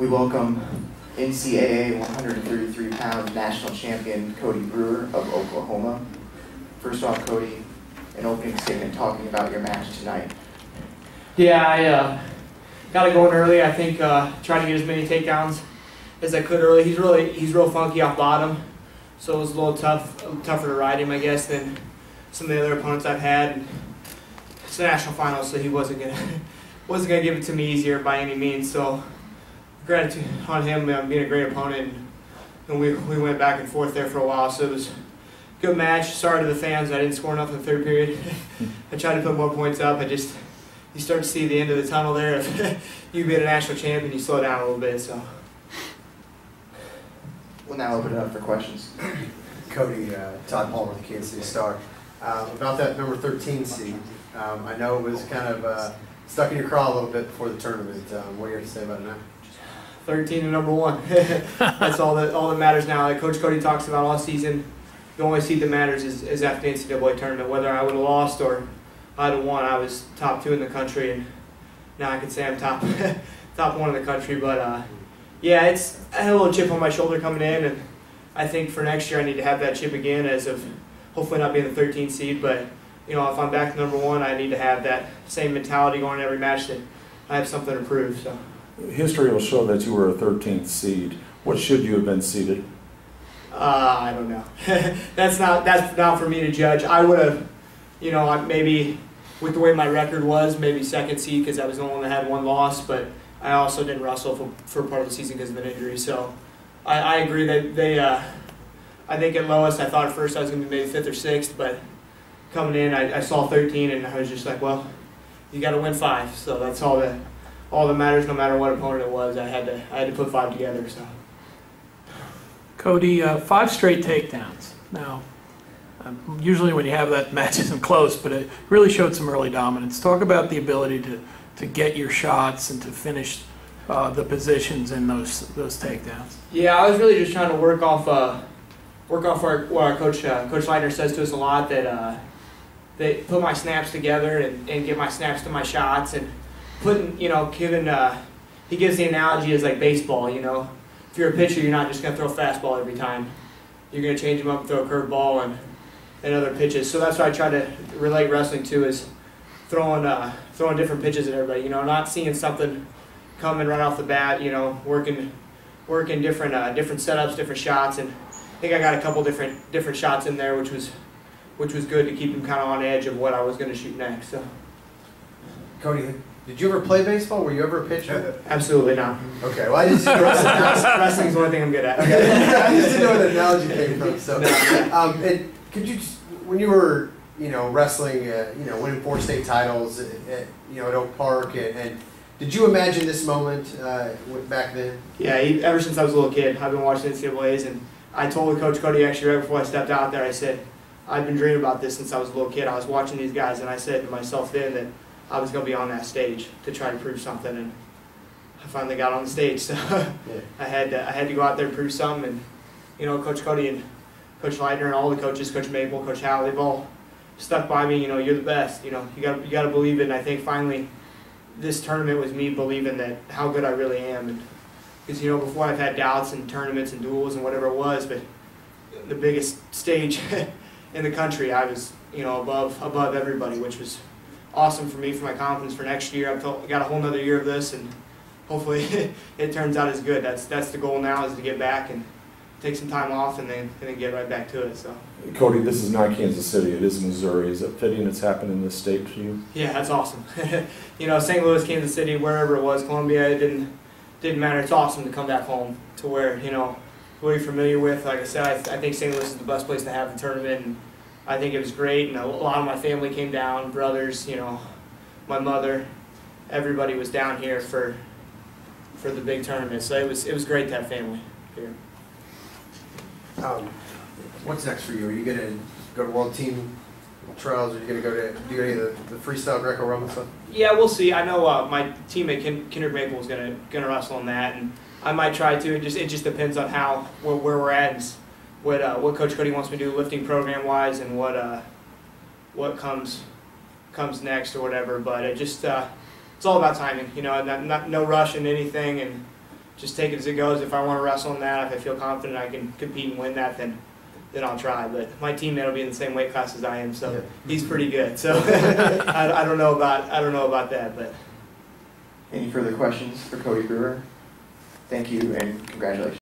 We welcome NCAA 133-pound national champion Cody Brewer of Oklahoma. First off, Cody, an opening statement talking about your match tonight. Yeah, I got to go in early. I think trying to get as many takedowns as I could early. He's real funky off bottom, so it was a little tougher to ride him, I guess, than some of the other opponents I've had. It's the national finals, so he wasn't gonna give it to me easier by any means. So gratitude on him being a great opponent, and we went back and forth there for a while. So it was a good match. Sorry to the fans, I didn't score enough in the third period. I tried to put more points up. You start to see the end of the tunnel there. If you beat a national champion, you slow down a little bit. So we'll now open it up for questions. Cody, Todd Palmer with the Kansas City Star. About that number 13 seed, I know it was kind of stuck in your craw a little bit before the tournament. What do you have to say about it now? 13 and number 1. That's all that matters now. Like Coach Cody talks about all season, the only seed that matters is after the NCAA tournament. Whether I would have lost or I'd have won, I was top 2 in the country, and now I can say I'm top 1 in the country. But yeah, I had a little chip on my shoulder coming in, and I think for next year I need to have that chip again, as of hopefully not being the 13th seed. But you know, if I'm back to number 1, I need to have that same mentality going in every match that I have something to prove. So history will show that you were a 13th seed. What should you have been seeded? I don't know. That's not for me to judge. I would have, you know, maybe with the way my record was, maybe 2nd seed because I was the only one that had 1 loss. But I also didn't wrestle for part of the season because of an injury. So I agree that I think at lowest I thought at first I was going to be maybe 5th or 6th, but coming in I saw 13 and I was just like, well, you got to win 5. So that's all that matters. No matter what opponent it was, I had to put 5 together. So Cody, 5 straight takedowns. Now, usually when you have that match isn't close, but it really showed some early dominance. Talk about the ability to get your shots and to finish the positions in those takedowns. Yeah, I was really just trying to work off what our coach Leitner says to us a lot, that they put my snaps together and get my snaps to my shots, and putting, you know, he gives the analogy as like baseball. You know, if you're a pitcher, you're not just going to throw a fastball every time. You're going to change them up and throw a curveball and other pitches. So that's what I try to relate wrestling to, is throwing different pitches at everybody. You know, not seeing something coming right off the bat. You know, working different setups, different shots, and I think I got a couple different shots in there, which was good to keep him kind of on edge of what I was going to shoot next. So, Cody, did you ever play baseball? Were you ever a pitcher? Absolutely not. Okay, well I just didn't know wrestling's the only thing I'm good at. Okay. I just didn't know where the analogy came from. So, and could you just, when you were, you know, wrestling, you know, winning 4 state titles at Oak Park, and did you imagine this moment back then? Yeah, ever since I was a little kid, I've been watching NCAAs, and I told Coach Cody actually right before I stepped out there, I said, I've been dreaming about this since I was a little kid. I was watching these guys, and I said to myself then that I was going to be on that stage to try to prove something, and I finally got on the stage. So yeah. I had to go out there and prove something, and you know, Coach Cody and Coach Leitner and all the coaches, Coach Maple, Coach Howell, they've all stuck by me. You know, you're the best. You know, you got to believe it. And I think finally, this tournament was me believing that how good I really am. And because, you know, before I've had doubts in tournaments and duels and whatever it was, but the biggest stage in the country, I was, you know, above everybody, which was awesome for me, for my confidence for next year. I've got a whole nother year of this, and hopefully it turns out as good. That's the goal now, is to get back and take some time off and then get right back to it. So, Cody, this is not Kansas City, it is Missouri. Is it fitting it's happened in this state for you? Yeah, that's awesome. You know, St. Louis, Kansas City, wherever it was, Columbia, it didn't matter. It's awesome to come back home to where, you know, who you're familiar with. Like I said, I think St. Louis is the best place to have the tournament, and I think it was great. And a lot of my family came down, brothers, you know, my mother, everybody was down here for the big tournament. So it was great to have family here. What's next for you? Are you going to go to World Team Trials? Or are you going to do any of the freestyle Greco-Roman stuff? Yeah, we'll see. I know my teammate Kendrick Maple was gonna wrestle on that, and I might try to. It just depends on where we're at, and what Coach Cody wants me to do lifting program wise, and what comes next or whatever. But it's all about timing. You know, no rush in anything, and just take it as it goes. If I want to wrestle in that, if I feel confident I can compete and win that, then I'll try. But my teammate will be in the same weight class as I am, so he's pretty good. So I don't know about that. But Any further questions for Cody Brewer? Thank you and congratulations.